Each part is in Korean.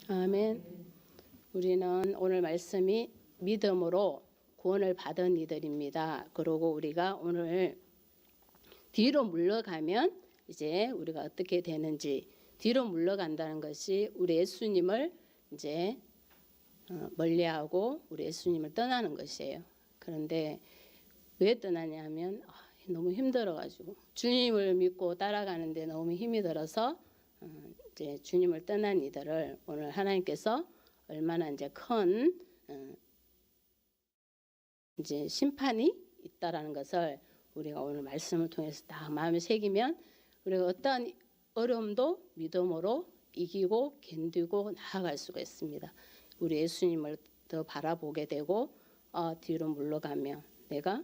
아멘. 우리는 오늘 말씀이 믿음으로 구원을 받은 이들입니다. 그리고 우리가 오늘 뒤로 물러가면 이제 우리가 어떻게 되는지, 뒤로 물러간다는 것이 우리 예수님을 이제 멀리하고 우리 예수님을 떠나는 것이에요. 그런데 왜 떠나냐면 너무 힘들어가지고 주님을 믿고 따라가는데 너무 힘이 들어서 이제 주님을 떠난 이들을 오늘 하나님께서 얼마나 이제 큰 이제 심판이 있다라는 것을 우리가 오늘 말씀을 통해서 딱 마음에 새기면 우리가 어떠한 어려움도 믿음으로 이기고 견디고 나아갈 수가 있습니다. 우리 예수님을 더 바라보게 되고 뒤로 물러가면 내가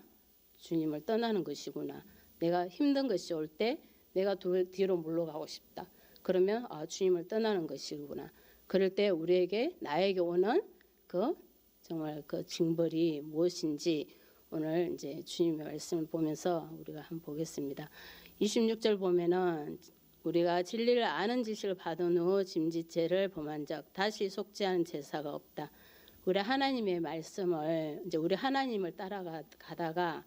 주님을 떠나는 것이구나. 내가 힘든 것이 올 때 내가 뒤로 물러가고 싶다. 그러면 주님을 떠나는 것이구나. 그럴 때 우리에게 나에게 오는 그 정말 그 징벌이 무엇인지 오늘 이제 주님의 말씀을 보면서 우리가 한번 보겠습니다. 26절 보면은 우리가 진리를 아는 지식을 받은 후 짐짓죄를 범한 적 다시 속지 않은 제사가 없다. 우리 하나님의 말씀을 이제 우리 하나님을 따라가다가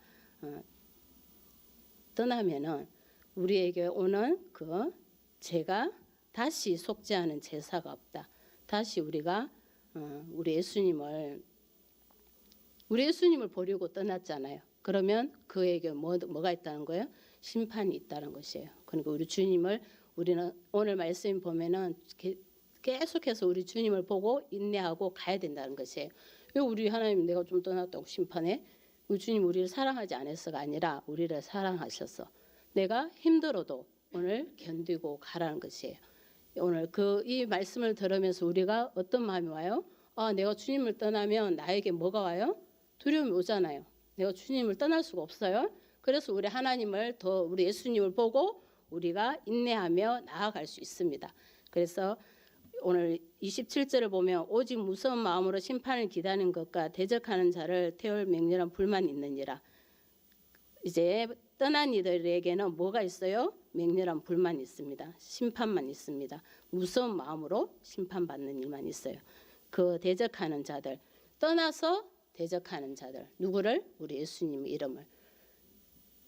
떠나면은 우리에게 오는 그 죄가 다시 속지 않은 제사가 없다. 다시 우리가 우리 예수님을 버리고 떠났잖아요. 그러면 그에게 뭐가 있다는 거예요? 심판이 있다는 것이에요. 그러니까 우리 주님을 우리는 오늘 말씀 보면은 계속해서 우리 주님을 보고 인내하고 가야 된다는 것이에요. 왜 우리 하나님 내가 좀 떠났다고 심판해? 우리 주님 우리를 사랑하지 않았어가 아니라 우리를 사랑하셔서 내가 힘들어도 오늘 견디고 가라는 것이에요. 오늘 이 말씀을 들으면서 우리가 어떤 마음이 와요? 내가 주님을 떠나면 나에게 뭐가 와요? 두려움이 오잖아요. 내가 주님을 떠날 수가 없어요. 그래서 우리 하나님을 우리 예수님을 보고 우리가 인내하며 나아갈 수 있습니다. 그래서 오늘 27절을 보면 오직 무서운 마음으로 심판을 기다리는 것과 대적하는 자를 태울 맹렬한 불만이 있느니라. 이제 떠난 이들에게는 뭐가 있어요? 맹렬한 불만이 있습니다. 심판만 있습니다. 무서운 마음으로 심판받는 일만 있어요. 그 대적하는 자들, 떠나서 대적하는 자들, 누구를? 우리 예수님 이름을.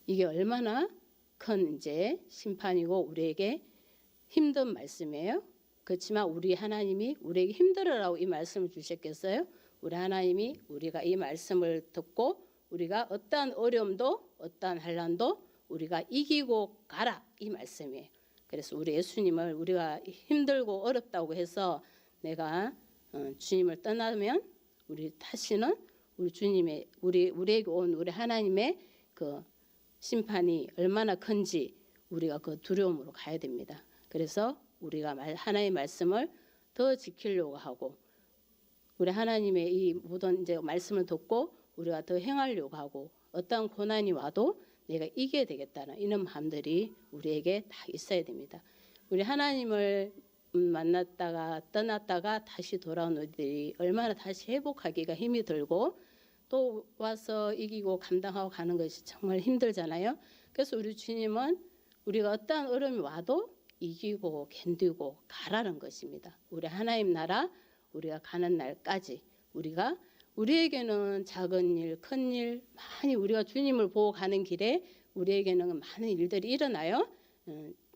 이게 얼마나 큰 이제 심판이고 우리에게 힘든 말씀이에요. 그렇지만 우리 하나님이 우리에게 힘들으라고 이 말씀을 주셨겠어요? 우리 하나님이 우리가 이 말씀을 듣고 우리가 어떠한 어려움도 어떠한 환난도 우리가 이기고 가라 이 말씀이에요. 그래서 우리 예수님을 우리가 힘들고 어렵다고 해서 내가 주님을 떠나면 우리 다시는 우리 주님의 우리에게 온 우리 하나님의 그 심판이 얼마나 큰지 우리가 그 두려움으로 가야 됩니다. 그래서 우리가 하나님의 말씀을 더 지키려고 하고 우리 하나님의 이 모든 이제 말씀을 듣고 우리가 더 행하려고 하고 어떤 고난이 와도 내가 이겨야 되겠다는 이런 마음들이 우리에게 다 있어야 됩니다. 우리 하나님을 만났다가 떠났다가 다시 돌아온 우리들이 얼마나 다시 회복하기가 힘이 들고 또 와서 이기고 감당하고 가는 것이 정말 힘들잖아요. 그래서 우리 주님은 우리가 어떠한 어려움이 와도 이기고 견디고 가라는 것입니다. 우리 하나님 나라 우리가 가는 날까지 우리에게는 작은 일, 큰 일 많이 우리가 주님을 보고 가는 길에 우리에게는 많은 일들이 일어나요.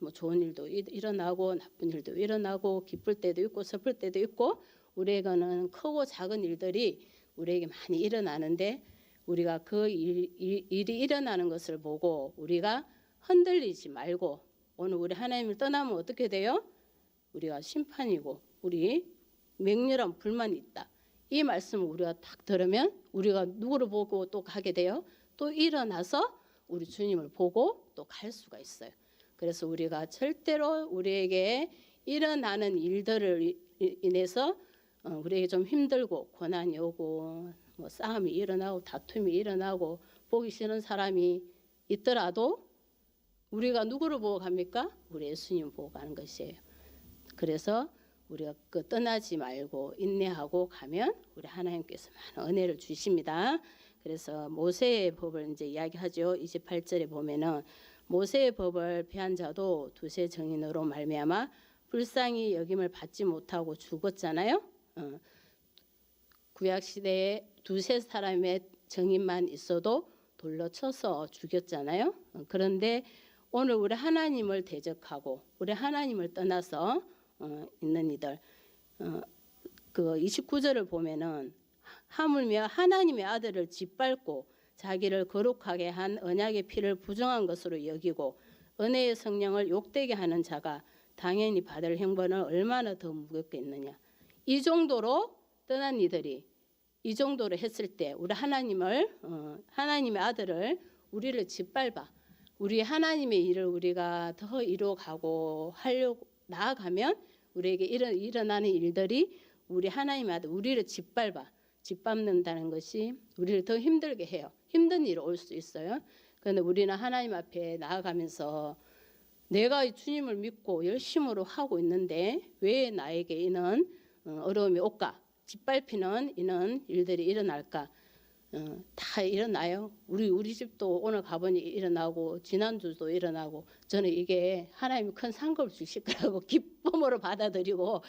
뭐 좋은 일도 일어나고 나쁜 일도 일어나고 기쁠 때도 있고 슬플 때도 있고 우리에게는 크고 작은 일들이 우리에게 많이 일어나는데 우리가 그 일이 일어나는 것을 보고 우리가 흔들리지 말고 오늘 우리 하나님을 떠나면 어떻게 돼요? 우리가 심판이고 우리 맹렬한 불만이 있다. 이 말씀을 우리가 딱 들으면 우리가 누구를 보고 또 가게 돼요? 또 일어나서 우리 주님을 보고 또 갈 수가 있어요. 그래서 우리가 절대로 우리에게 일어나는 일들을 인해서 우리에게 좀 힘들고 고난이 오고 뭐 싸움이 일어나고 다툼이 일어나고 보기 싫은 사람이 있더라도 우리가 누구를 보고 갑니까? 우리 예수님 보고 가는 것이에요. 그래서 우리가 떠나지 말고 인내하고 가면 우리 하나님께서 많은 은혜를 주십니다. 그래서 모세의 법을 이제 이야기하죠. 28절에 보면은 모세의 법을 폐한 자도 두세 증인으로 말미암아 불쌍히 여김을 받지 못하고 죽었잖아요. 구약 시대에 두세 사람의 증인만 있어도 돌로 쳐서 죽였잖아요. 그런데 오늘 우리 하나님을 대적하고 우리 하나님을 떠나서 있는 이들, 그 29절을 보면은 하물며 하나님의 아들을 짓밟고 자기를 거룩하게 한 언약의 피를 부정한 것으로 여기고 은혜의 성령을 욕되게 하는 자가 당연히 받을 형벌은 얼마나 더 무겁겠느냐. 이 정도로 떠난 이들이 이 정도로 했을 때 우리 하나님을 하나님의 아들을 우리를 짓밟아 우리 하나님의 일을 우리가 더 이루어가고 하려고 나아가면 우리에게 일어나는 일들이 우리 하나님의 아들 우리를 짓밟는다는 것이 우리를 더 힘들게 해요. 힘든 일이 올 수 있어요. 그런데 우리는 하나님 앞에 나아가면서 내가 주님을 믿고 열심으로 하고 있는데 왜 나에게 이런 어려움이 올까? 짓밟히는 이런 일들이 일어날까? 다 일어나요. 우리 집도 오늘 가보니 일어나고 지난주도 일어나고 저는 이게 하나님이 큰 상급을 주실 거라고 기쁨으로 받아들이고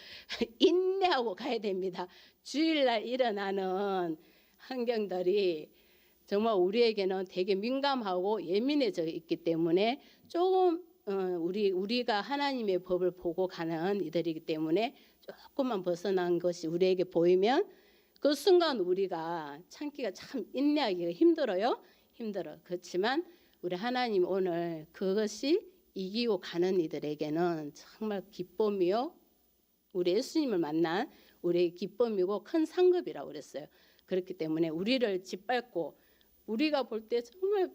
인내하고 가야 됩니다. 주일날 일어나는 환경들이 정말 우리에게는 되게 민감하고 예민해져 있기 때문에 조금 우리가 하나님의 법을 보고 가는 이들이기 때문에 조금만 벗어난 것이 우리에게 보이면 그 순간 우리가 참기가 참 인내하기가 힘들어요. 힘들어. 그렇지만 우리 하나님 오늘 그것이 이기고 가는 이들에게는 정말 기쁨이요. 우리 예수님을 만난 우리의 기쁨이고 큰 상급이라고 그랬어요. 그렇기 때문에 우리를 짓밟고 우리가 볼 때 정말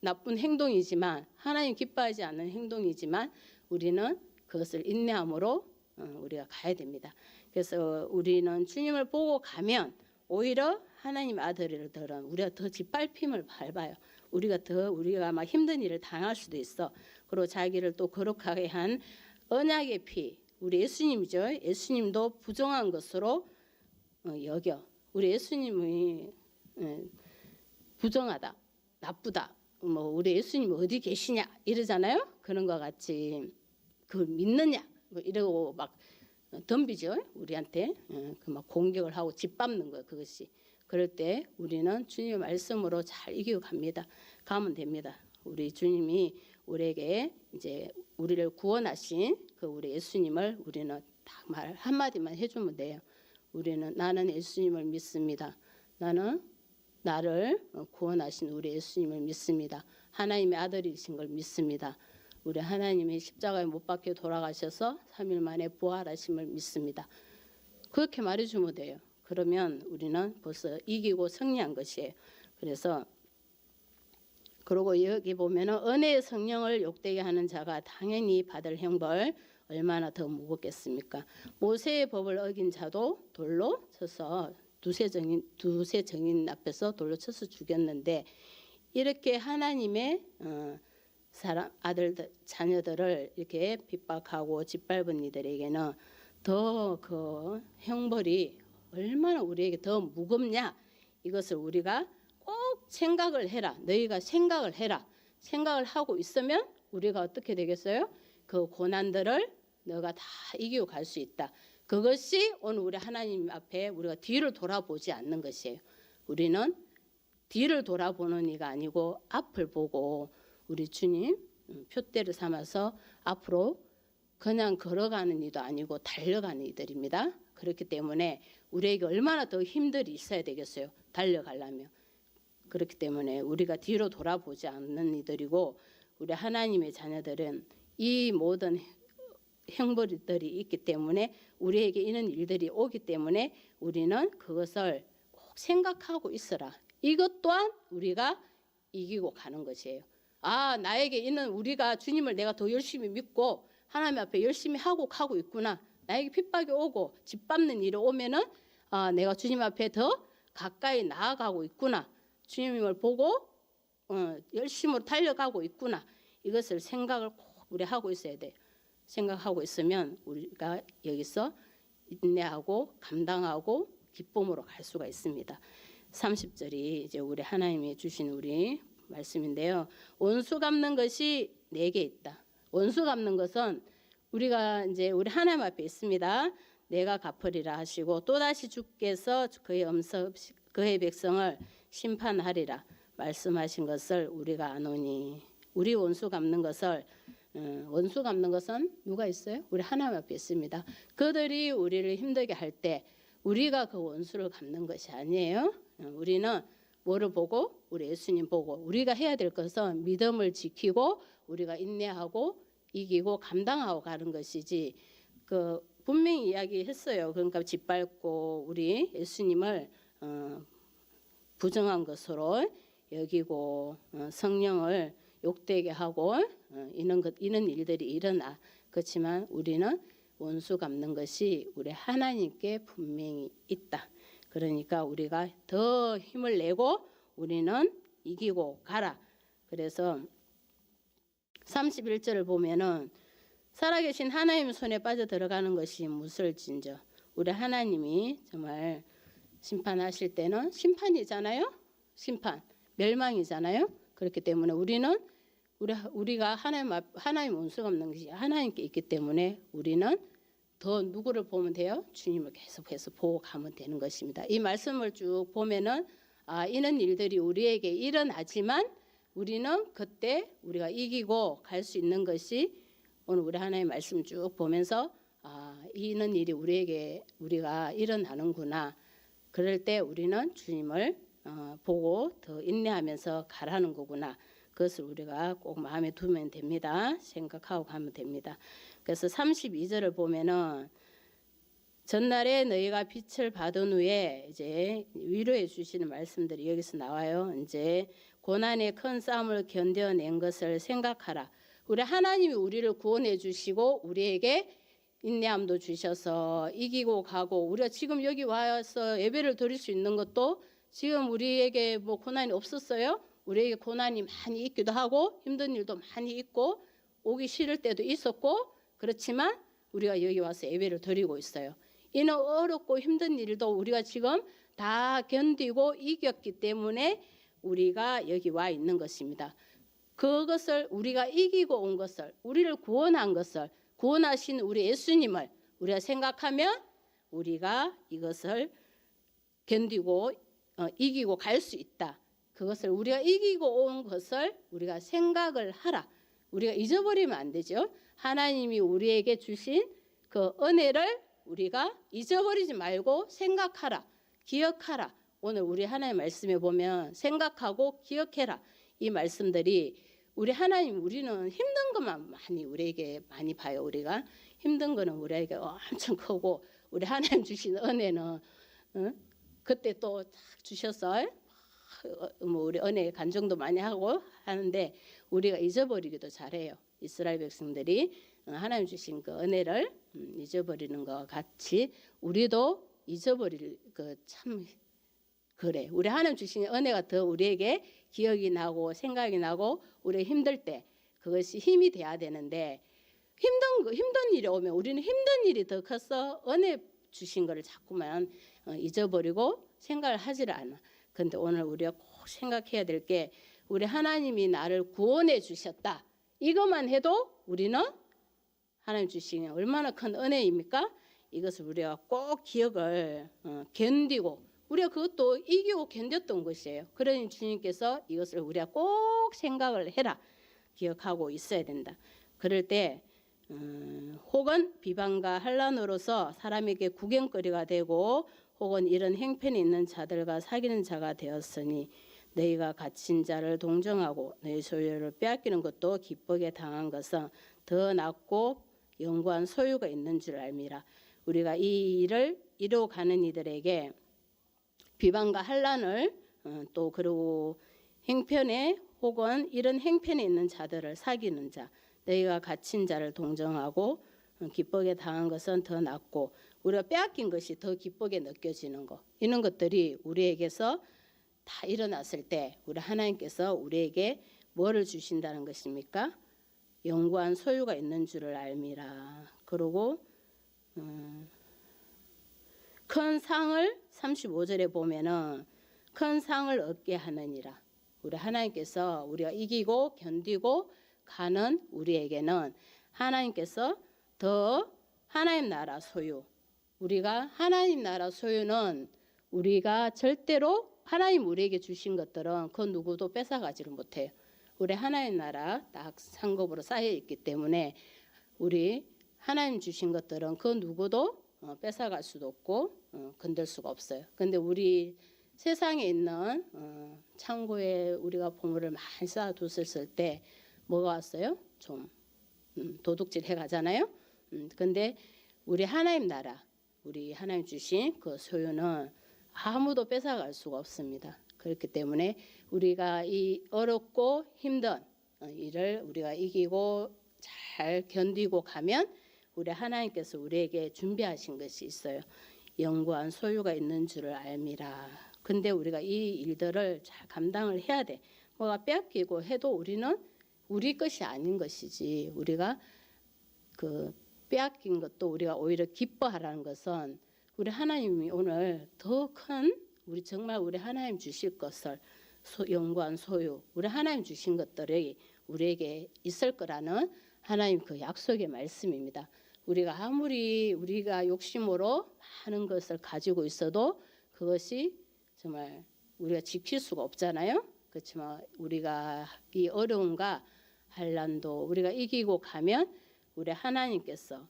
나쁜 행동이지만 하나님 기뻐하지 않는 행동이지만 우리는 그것을 인내함으로 우리가 가야 됩니다. 그래서 우리는 주님을 보고 가면 오히려 하나님 아들들은 우리가 더 짓밟힘을 밟아요. 우리가 막 힘든 일을 당할 수도 있어. 그리고 자기를 또 거룩하게 한 언약의 피 우리 예수님이죠. 예수님도 부정한 것으로 여겨. 우리 예수님이 부정하다, 나쁘다. 뭐 우리 예수님 어디 계시냐 이러잖아요. 그런 것 같이 그걸 믿느냐 뭐 이러고 막 덤비죠. 우리한테 그 막 공격을 하고 짓밟는 거 그것이. 그럴 때 우리는 주님의 말씀으로 잘 이기고 가면 됩니다. 우리 주님이 우리에게 이제 우리를 구원하신 그 우리 예수님을 우리는 딱 말 한마디만 해주면 돼요. 우리는 나는 예수님을 믿습니다. 나는 나를 구원하신 우리 예수님을 믿습니다. 하나님의 아들이신 걸 믿습니다. 우리 하나님이 십자가에 못 박혀 돌아가셔서 3일 만에 부활하심을 믿습니다. 그렇게 말해주면 돼요. 그러면 우리는 벌써 이기고 승리한 것이에요. 그래서 그리고 여기 보면은 은혜의 성령을 욕되게 하는 자가 당연히 받을 형벌 얼마나 더 무겁겠습니까? 모세의 법을 어긴 자도 돌로 쳐서 두세 증인 앞에서 돌로 쳐서 죽였는데 이렇게 하나님의 아들들 자녀들을 이렇게 핍박하고 짓밟은 이들에게는 더 그 형벌이 얼마나 우리에게 더 무겁냐 이것을 우리가 꼭 생각을 해라. 너희가 생각을 해라. 생각을 하고 있으면 우리가 어떻게 되겠어요? 그 고난들을 너가 다 이기고 갈 수 있다. 그것이 오늘 우리 하나님 앞에 우리가 뒤를 돌아보지 않는 것이에요. 우리는 뒤를 돌아보는 이가 아니고 앞을 보고 우리 주님 표대를 삼아서 앞으로 그냥 걸어가는 이도 아니고 달려가는 이들입니다. 그렇기 때문에 우리에게 얼마나 더 힘들이 있어야 되겠어요. 달려가려면. 그렇기 때문에 우리가 뒤로 돌아보지 않는 이들이고 우리 하나님의 자녀들은 이 모든 형벌들이 있기 때문에 우리에게 이런 일들이 오기 때문에 우리는 그것을 꼭 생각하고 있어라. 이것 또한 우리가 이기고 가는 것이에요. 나에게 있는 우리가 주님을 내가 더 열심히 믿고 하나님 앞에 열심히 하고 가고 있구나. 나에게 핍박이 오고 짓밟는 일이 오면은 내가 주님 앞에 더 가까이 나아가고 있구나. 주님을 보고 열심으로 달려가고 있구나. 이것을 생각을 꼭 우리 하고 있어야 돼요. 생각하고 있으면 우리가 여기서 인내하고 감당하고 기쁨으로 갈 수가 있습니다. 30절이 이제 우리 하나님이 주신 우리 말씀인데요. 원수 갚는 것이 네 개 있다. 원수 갚는 것은 우리가 이제 우리 하나님 앞에 있습니다. 내가 갚으리라 하시고 또다시 주께서 그의 백성을 심판하리라 말씀하신 것을 우리가 아노니 우리 원수 갚는 것을 원수 갚는 것은 누가 있어요? 우리 하나님 앞에 있습니다. 그들이 우리를 힘들게 할 때 우리가 그 원수를 갚는 것이 아니에요. 우리는 뭐를 보고? 우리 예수님 보고 우리가 해야 될 것은 믿음을 지키고 우리가 인내하고 이기고 감당하고 가는 것이지 그 분명히 이야기했어요. 그러니까 짓밟고 우리 예수님을 부정한 것으로 여기고 성령을 욕되게 하고 이런 일들이 일어나. 그렇지만 우리는 원수 갚는 것이 우리 하나님께 분명히 있다. 그러니까 우리가 더 힘을 내고 우리는 이기고 가라. 그래서 31절을 보면은 살아계신 하나님 손에 빠져 들어가는 것이 무설진저. 우리 하나님이 정말 심판하실 때는 심판이잖아요. 심판, 멸망이잖아요. 그렇기 때문에 우리가 하나님 원수 갚는 것이 하나님께 있기 때문에 우리는 더 누구를 보면 돼요? 주님을 계속해서 보고 가면 되는 것입니다. 이 말씀을 쭉 보면은 이런 일들이 우리에게 일어나지만 우리는 그때 우리가 이기고 갈 수 있는 것이 오늘 우리 하나님 말씀 쭉 보면서 이런 일이 우리가 일어나는구나. 그럴 때 우리는 주님을 보고 더 인내하면서 가라는 거구나. 그것을 우리가 꼭 마음에 두면 됩니다. 생각하고 가면 됩니다. 그래서 32절을 보면은 전날에 너희가 빛을 받은 후에 이제 위로해 주시는 말씀들이 여기서 나와요. 이제 고난의 큰 싸움을 견뎌낸 것을 생각하라. 우리 하나님이 우리를 구원해 주시고 우리에게 인내함도 주셔서 이기고 가고 우리가 지금 여기 와서 예배를 드릴 수 있는 것도 지금 우리에게 뭐 고난이 없었어요? 우리에게 고난이 많이 있기도 하고 힘든 일도 많이 있고 오기 싫을 때도 있었고 그렇지만 우리가 여기 와서 예배를 드리고 있어요. 이는 어렵고 힘든 일도 우리가 지금 다 견디고 이겼기 때문에 우리가 여기 와 있는 것입니다. 그것을 우리가 이기고 온 것을 우리를 구원한 것을 구원하신 우리 예수님을 우리가 생각하면 우리가 이것을 견디고 이기고 갈 수 있다. 그것을 우리가 이기고 온 것을 우리가 생각을 하라. 우리가 잊어버리면 안 되죠. 하나님이 우리에게 주신 그 은혜를 우리가 잊어버리지 말고 생각하라. 기억하라. 오늘 우리 하나님 말씀에 보면 생각하고 기억해라. 이 말씀들이 우리 하나님 우리는 힘든 것만 우리에게 많이 봐요. 우리가 힘든 거는 우리에게 엄청 크고 우리 하나님 주신 은혜는 그때 또 주셔서 뭐 우리 은혜 간증도 많이 하고 하는데 우리가 잊어버리기도 잘해요. 이스라엘 백성들이 하나님 주신 그 은혜를 잊어버리는 것 같이 우리도 잊어버릴 그 참 그래. 우리 하나님 주신 은혜가 더 우리에게 기억이 나고 생각이 나고 우리 힘들 때 그것이 힘이 돼야 되는데 힘든 일이 오면 우리는 힘든 일이 더 커서 은혜 주신 거를 자꾸만 잊어버리고 생각을 하질 않아. 근데 오늘 우리가 꼭 생각해야 될 게 우리 하나님이 나를 구원해 주셨다. 이것만 해도 우리는 하나님 주신 얼마나 큰 은혜입니까? 이것을 우리가 꼭 기억을 견디고 우리가 그것도 이기고 견뎠던 것이에요. 그러니 주님께서 이것을 우리가 꼭 생각을 해라. 기억하고 있어야 된다. 그럴 때 혹은 비방과 환난으로서 사람에게 구경거리가 되고 혹은 이런 행편이 있는 자들과 사귀는 자가 되었으니 너희가 갇힌 자를 동정하고 너희 소유를 빼앗기는 것도 기쁘게 당한 것은 더 낫고 영구한 소유가 있는 줄 알미라. 우리가 이 일을 이루어가는 이들에게 비방과 환난을 또 그리고 행편에 혹은 이런 행편에 있는 자들을 사귀는 자 너희가 갇힌 자를 동정하고 기쁘게 당한 것은 더 낫고 우리가 빼앗긴 것이 더 기쁘게 느껴지는 것 이런 것들이 우리에게서 다 일어났을 때 우리 하나님께서 우리에게 뭐를 주신다는 것입니까? 영구한 소유가 있는 줄을 알미라. 그리고 큰 상을 35절에 보면은 큰 상을 얻게 하느니라. 우리 하나님께서 우리가 이기고 견디고 가는 우리에게는 하나님께서 더 하나님 나라 소유, 우리가 하나님 나라 소유는 우리가 절대로 하나님 우리에게 주신 것들은 그 누구도 뺏어가지를 못해요. 우리 하나님 나라 딱 상급으로 쌓여 있기 때문에 우리 하나님 주신 것들은 그 누구도 뺏어갈 수도 없고 건들 수가 없어요. 근데 우리 세상에 있는 창고에 우리가 보물을 많이 쌓아뒀을 때 뭐가 왔어요? 좀 도둑질 해가잖아요. 근데 우리 하나님 나라, 우리 하나님 주신 그 소유는 아무도 뺏어갈 수가 없습니다. 그렇기 때문에 우리가 이 어렵고 힘든 일을 우리가 이기고 잘 견디고 가면 우리 하나님께서 우리에게 준비하신 것이 있어요. 영구한 소유가 있는 줄을 알미라. 근데 우리가 이 일들을 잘 감당을 해야 돼. 뭐가 빼앗기고 해도 우리는 우리 것이 아닌 것이지. 우리가 그 빼앗긴 것도 우리가 오히려 기뻐하라는 것은 우리 하나님이 오늘 더 큰 우리 정말 우리 하나님 주실 것을 영구한 소유, 우리 하나님 주신 것들이 우리에게 있을 거라는 하나님 그 약속의 말씀입니다. 우리가 아무리 우리가 욕심으로 많은 것을 가지고 있어도 그것이 정말 우리가 지킬 수가 없잖아요. 그렇지만 우리가 이 어려움과 환난도 우리가 이기고 가면 우리 하나님께서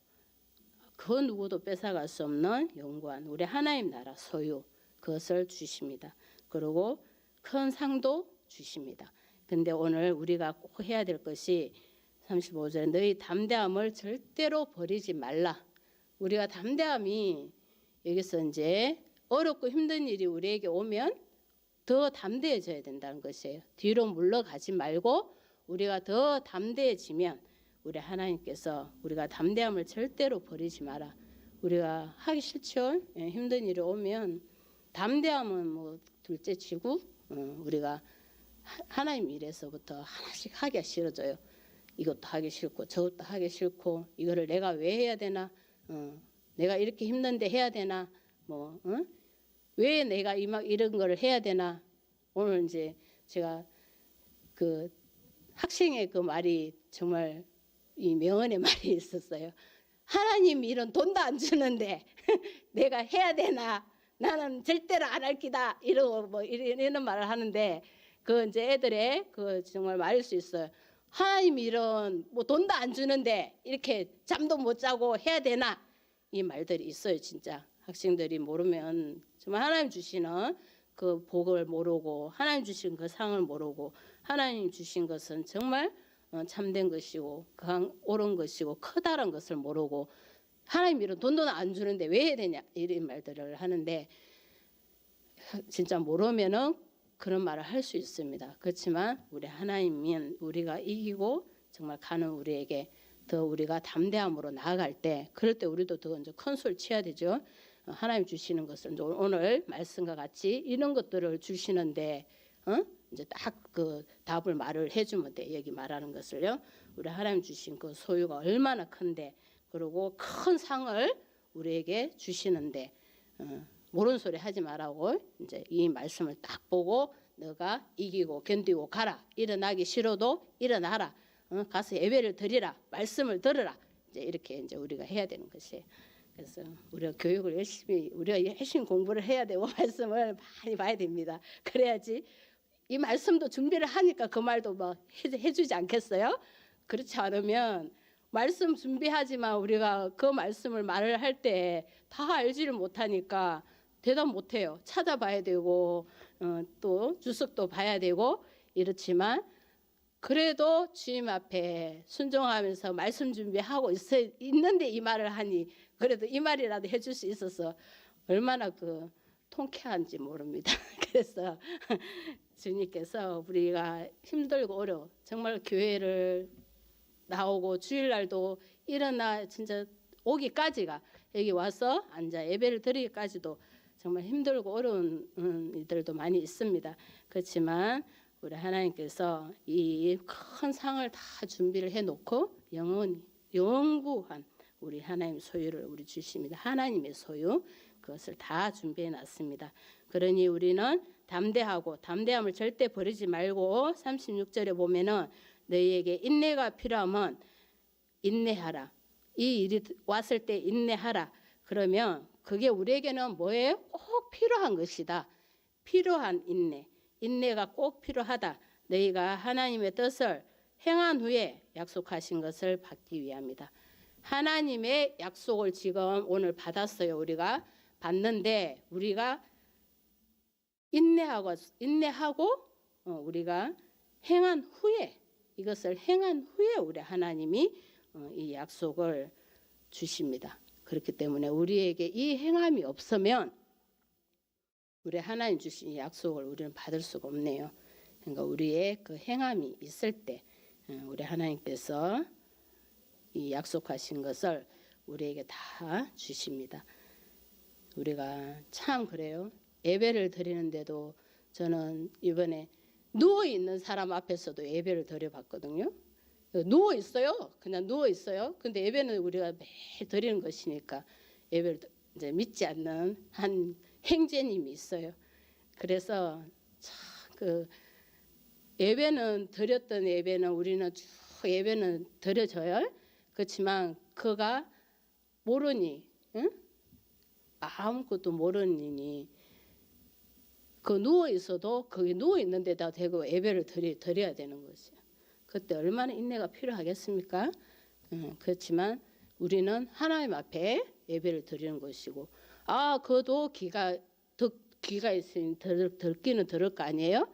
그 누구도 뺏어갈 수 없는 영원한 우리 하나님 나라 소유 그것을 주십니다. 그리고 큰 상도 주십니다. 근데 오늘 우리가 꼭 해야 될 것이 35절에 너희 담대함을 절대로 버리지 말라. 우리가 담대함이 여기서 이제 어렵고 힘든 일이 우리에게 오면 더 담대해져야 된다는 것이에요. 뒤로 물러가지 말고 우리가 더 담대해지면 우리 하나님께서 우리가 담대함을 절대로 버리지 마라. 우리가 하기 싫죠. 힘든 일이 오면 담대함은 뭐 둘째치고 우리가 하나님 일에서부터 하나씩 하기가 싫어져요. 이것도 하기 싫고 저것도 하기 싫고 이거를 내가 왜 해야 되나? 내가 이렇게 힘든데 해야 되나? 왜 내가 이런 거를 해야 되나? 오늘 이제 제가 그 학생의 그 말이 정말 이 명언의 말이 있었어요. 하나님 이런 돈도 안 주는데 내가 해야 되나? 나는 절대로 안 할 기다. 이런 말을 하는데 그 이제 애들의 그 정말 말일 수 있어요. 하나님 이런 뭐 돈도 안 주는데 이렇게 잠도 못 자고 해야 되나? 이 말들이 있어요. 진짜 학생들이 모르면 정말 하나님 주시는 그 복을 모르고 하나님 주신 그 상을 모르고 하나님 주신 것은 정말 참된 것이고 옳은 것이고 커다란 것을 모르고 하나님 이런 돈도 안 주는데 왜 해야 되냐 이런 말들을 하는데 진짜 모르면은 그런 말을 할 수 있습니다. 그렇지만 우리 하나님은 우리가 이기고 정말 가는 우리에게 더 우리가 담대함으로 나아갈 때 그럴 때 우리도 더 이제 큰 소리 쳐야 되죠. 하나님 주시는 것은 오늘 말씀과 같이 이런 것들을 주시는데 이제 딱 그 답을 말을 해주면 돼. 여기 말하는 것을요. 우리 하나님 주신 그 소유가 얼마나 큰데 그리고 큰 상을 우리에게 주시는데 모르는 소리 하지 말라고 이제 이 말씀을 딱 보고 너가 이기고 견디고 가라. 일어나기 싫어도 일어나라. 가서 예배를 드리라. 말씀을 들으라. 이제 이렇게 이제 우리가 해야 되는 것이에요. 그래서 우리가 교육을 우리가 열심히 공부를 해야 되고 말씀을 많이 봐야 됩니다. 그래야지 이 말씀도 준비를 하니까 그 말도 뭐 해주지 않겠어요? 그렇지 않으면 말씀 준비하지만 우리가 그 말씀을 말을 할 때 다 알지를 못하니까 대답 못해요. 찾아봐야 되고 또 주석도 봐야 되고 이렇지만 그래도 주님 앞에 순종하면서 말씀 준비하고 있는데 이 말을 하니 그래도 이 말이라도 해줄 수 있어서 얼마나 그 통쾌한지 모릅니다. 그래서 주님께서 우리가 힘들고 어려워 정말 교회를 나오고 주일날도 일어나 진짜 오기까지가 여기 와서 앉아 예배를 드리기까지도 정말 힘들고 어려운 일들도 많이 있습니다. 그렇지만 우리 하나님께서 이 큰 상을 다 준비를 해놓고 영원한 우리 하나님 소유를 우리 주십니다. 하나님의 소유 그것을 다 준비해놨습니다. 그러니 우리는 담대하고 담대함을 절대 버리지 말고 36절에 보면은 너희에게 인내가 필요하면 인내하라. 이 일이 왔을 때 인내하라. 그러면 그게 우리에게는 뭐예요? 꼭 필요한 것이다. 필요한 인내. 인내가 꼭 필요하다. 너희가 하나님의 뜻을 행한 후에 약속하신 것을 받기 위함이다. 하나님의 약속을 지금 오늘 받았어요. 우리가 받는데 우리가 인내하고 우리가 행한 후에 이것을 행한 후에 우리 하나님이 이 약속을 주십니다. 그렇기 때문에 우리에게 이 행함이 없으면 우리 하나님 주신 약속을 우리는 받을 수가 없네요. 그러니까 우리의 그 행함이 있을 때 우리 하나님께서 이 약속하신 것을 우리에게 다 주십니다. 우리가 참 그래요. 예배를 드리는데도 저는 이번에 누워 있는 사람 앞에서도 예배를 드려봤거든요. 누워 있어요. 그냥 누워 있어요. 근데 예배는 우리가 매일 드리는 것이니까 예배를 이제 믿지 않는 한 행제님이 있어요. 그래서 참 그 예배는 드렸던 예배는 우리는 쭉 예배는 드려져요. 그렇지만 그가 모르니, 응? 아무것도 모르니 그 누워 있어도 거기 누워 있는 데다 대고 예배를 드려야 되는 것이에요. 그때 얼마나 인내가 필요하겠습니까? 그렇지만 우리는 하나님 앞에 예배를 드리는 것이고, 그도 귀가 있으니 듣기는 들을 거 아니에요?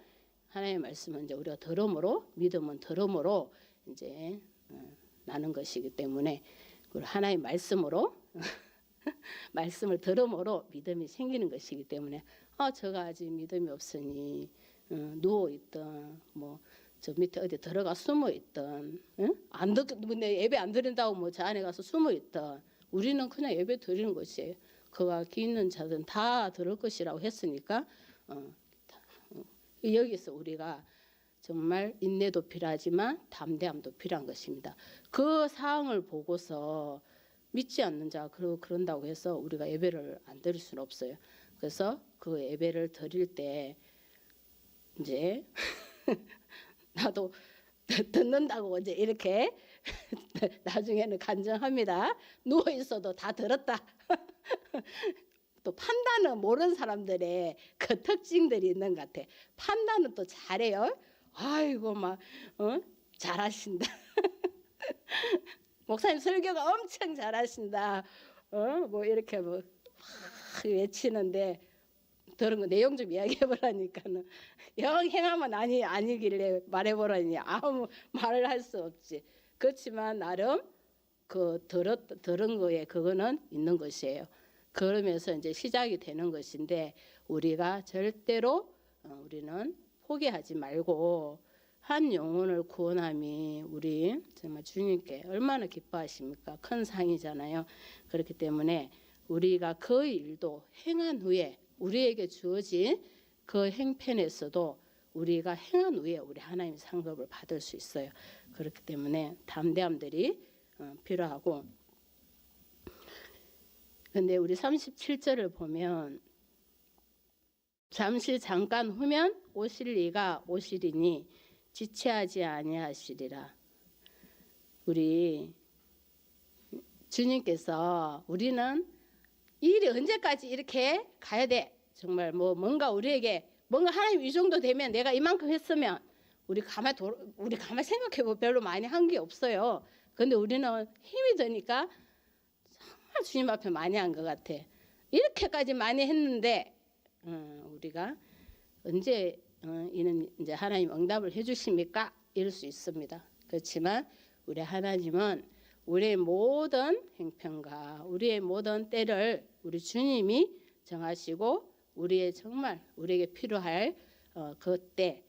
하나님의 말씀은 이제 우리가 들음으로, 믿음은 들음으로 이제 나는 것이기 때문에 우리 하나님의 말씀으로 말씀을 들음으로 믿음이 생기는 것이기 때문에 저가 아직 믿음이 없으니 누워 있던 저 밑에 어디 들어가 숨어 있던 예배 안 드린다고 저 안에 가서 숨어 있던 우리는 그냥 예배 드리는 것이에요. 그가 귀 있는 자들은 다 들을 것이라고 했으니까 여기서 우리가 정말 인내도 필요하지만 담대함도 필요한 것입니다. 그 사항을 보고서 믿지 않는 자 그런다고 해서 우리가 예배를 안 드릴 수는 없어요. 그래서 그 예배를 드릴 때 이제 나도 듣는다고 이제 이렇게 나중에는 간증합니다. 누워 있어도 다 들었다. 또 판단은 모르는 사람들의 그 특징들이 있는 것 같아. 판단은 또 잘해요. 아이고 잘하신다. 목사님 설교가 엄청 잘하신다. 이렇게 외치는데 들은 거 내용 좀 이야기해보라니까는 영 행하면 아니길래 말해보라니 아무 말을 할 수 없지. 그렇지만 나름 그 들은 거에 그거는 있는 것이에요. 그러면서 이제 시작이 되는 것인데 우리가 절대로 우리는 포기하지 말고 한 영혼을 구원함이 우리 정말 주님께 얼마나 기뻐하십니까? 큰 상이잖아요. 그렇기 때문에 우리가 그 일도 행한 후에 우리에게 주어진 그 행편에서도 우리가 행한 후에 우리 하나님 상급을 받을 수 있어요. 그렇기 때문에 담대함들이 필요하고, 근데 우리 37절을 보면 잠깐 후면 오실 이가 오시리니 지체하지 아니하시리라. 우리 주님께서 우리는 일이 언제까지 이렇게 가야 돼? 정말 뭔가 우리에게 뭔가 하나님 이 정도 되면 내가 이만큼 했으면 우리 가만히 생각해보면 별로 많이 한 게 없어요. 근데 우리는 힘이 드니까 정말 주님 앞에 많이 한 것 같아. 이렇게까지 많이 했는데 우리가 언제 이는 이제 하나님 응답을 해주십니까? 이럴 수 있습니다. 그렇지만 우리 하나님은 우리의 모든 행편과 우리의 모든 때를 우리 주님이 정하시고 우리의 정말 우리에게 필요할 그때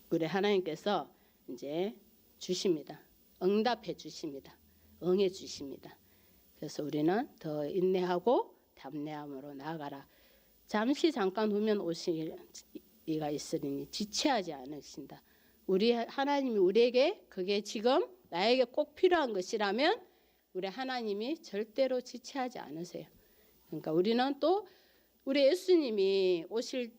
우리 하나님께서 이제 주십니다. 응답해 주십니다. 응해 주십니다. 그래서 우리는 더 인내하고 담대함으로 나아가라. 잠깐 후면 오실 이가 있으리니 지체하지 않으신다. 우리 하나님이 우리에게 그게 지금 나에게 꼭 필요한 것이라면 우리 하나님이 절대로 지체하지 않으세요. 그러니까 우리는 또 우리 예수님이 오실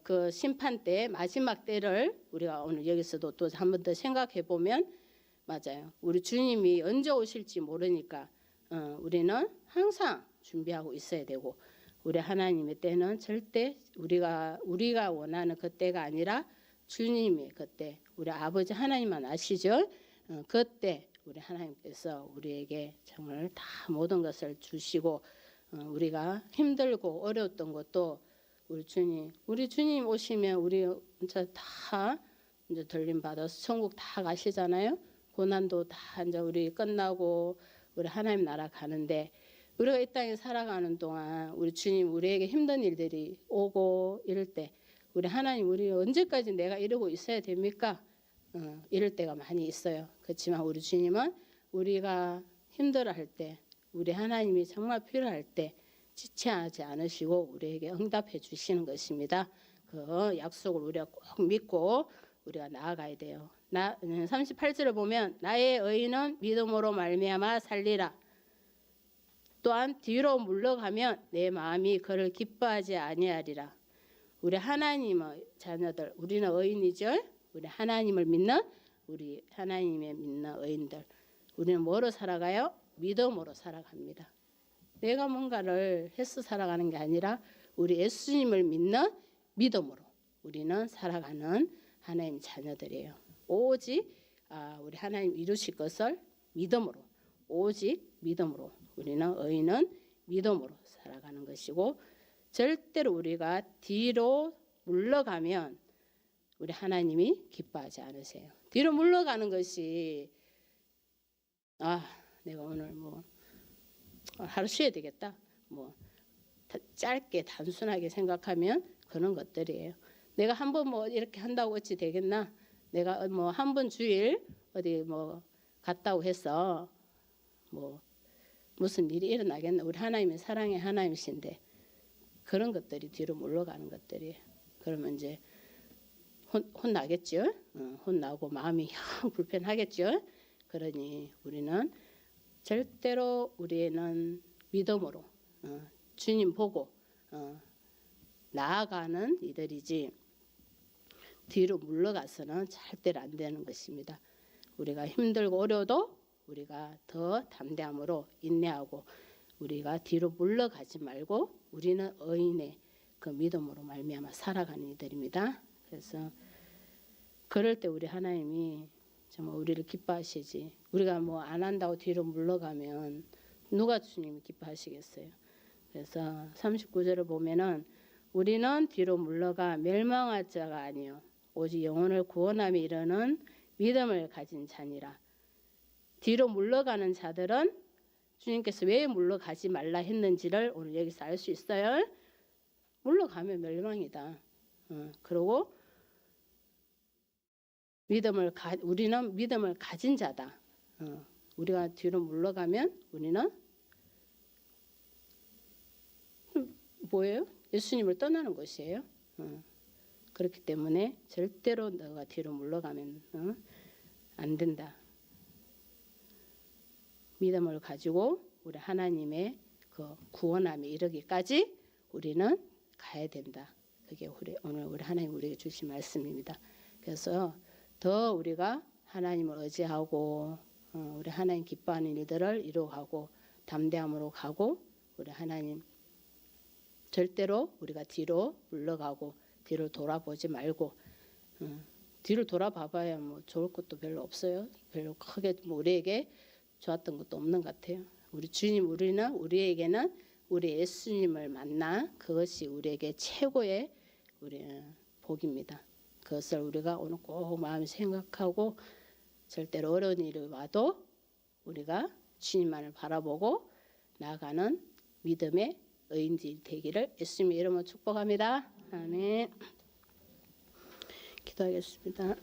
그 심판 때 마지막 때를 우리가 오늘 여기서도 또 한 번 더 생각해 보면 맞아요. 우리 주님이 언제 오실지 모르니까 우리는 항상 준비하고 있어야 되고 우리 하나님의 때는 절대 우리가 원하는 그 때가 아니라 주님의 그때 우리 아버지 하나님만 아시죠? 그때 우리 하나님께서 우리에게 정말 다 모든 것을 주시고 우리가 힘들고 어려웠던 것도 우리 주님 오시면 우리 진짜 다 이제 들림 받아서 천국 다 가시잖아요. 고난도 다 이제 우리 끝나고 우리 하나님 나라 가는데 우리가 이 땅에 살아가는 동안 우리 주님 우리에게 힘든 일들이 오고 이럴 때 우리 하나님 우리 언제까지 내가 이러고 있어야 됩니까? 이럴 때가 많이 있어요. 그렇지만 우리 주님은 우리가 힘들어할 때 우리 하나님이 정말 필요할 때 지체하지 않으시고 우리에게 응답해 주시는 것입니다. 그 약속을 우리가 꼭 믿고 우리가 나아가야 돼요. 38절을 보면 나의 의인은 믿음으로 말미암아 살리라. 또한 뒤로 물러가면 내 마음이 그를 기뻐하지 아니하리라. 우리 하나님의 자녀들 우리는 의인이죠. 우리 하나님을 믿는 우리 하나님의 믿는 의인들 우리는 뭐로 살아가요? 믿음으로 살아갑니다. 내가 뭔가를 해서 살아가는 게 아니라 우리 예수님을 믿는 믿음으로 우리는 살아가는 하나님 자녀들이에요. 오직 우리 하나님 이루실 것을 믿음으로 오직 믿음으로 우리는 의인은 믿음으로 살아가는 것이고 절대로 우리가 뒤로 물러가면 우리 하나님이 기뻐하지 않으세요. 뒤로 물러가는 것이 내가 오늘 하루 쉬어야 되겠다. 짧게 단순하게 생각하면 그런 것들이에요. 내가 한번 이렇게 한다고 어찌 되겠나? 내가 한 번 주일 어디 갔다고 해서 무슨 일이 일어나겠나? 우리 하나님의 사랑의 하나님이신데 그런 것들이 뒤로 물러가는 것들이에요. 그러면 이제 혼나겠죠. 혼나고 마음이 불편하겠죠. 그러니 우리는 절대로 우리는 믿음으로 주님 보고 나아가는 이들이지 뒤로 물러가서는 절대로 안 되는 것입니다. 우리가 힘들고 어려워도 우리가 더 담대함으로 인내하고 우리가 뒤로 물러가지 말고 우리는 의인의 그 믿음으로 말미암아 살아가는 이들입니다. 그래서 그럴 때 우리 하나님이 정말 우리를 기뻐하시지. 우리가 안 한다고 뒤로 물러가면 누가 주님이 기뻐하시겠어요. 그래서 39절을 보면은 우리는 뒤로 물러가 멸망할 자가 아니요 오직 영혼을 구원함에 이르는 믿음을 가진 자니라. 뒤로 물러가는 자들은 주님께서 왜 물러가지 말라 했는지를 오늘 여기서 알 수 있어요. 물러가면 멸망이다. 그리고 우리는 믿음을 가진 자다. 우리가 뒤로 물러가면 우리는 뭐예요? 예수님을 떠나는 것이에요. 그렇기 때문에 절대로 너가 뒤로 물러가면 안 된다. 믿음을 가지고 우리 하나님의 그 구원함에 이르기까지 우리는 가야 된다. 그게 오늘 우리 하나님 우리에게 주신 말씀입니다. 그래서 더 우리가 하나님을 의지하고 우리 하나님 기뻐하는 일들을 이루어가고 담대함으로 가고 우리 하나님 절대로 우리가 뒤로 물러가고 뒤로 돌아보지 말고 뒤를 돌아봐봐야 좋을 것도 별로 없어요. 별로 크게 우리에게 좋았던 것도 없는 것 같아요. 우리 주님 우리에게는 우리 예수님을 만나 그것이 우리에게 최고의 우리 복입니다. 그것을 우리가 오늘 꼭 마음에 생각하고 절대로 어려운 일이 와도 우리가 주님만을 바라보고 나아가는 믿음의 의인들이 되기를 예수님의 이름으로 축복합니다. 아멘. 기도하겠습니다.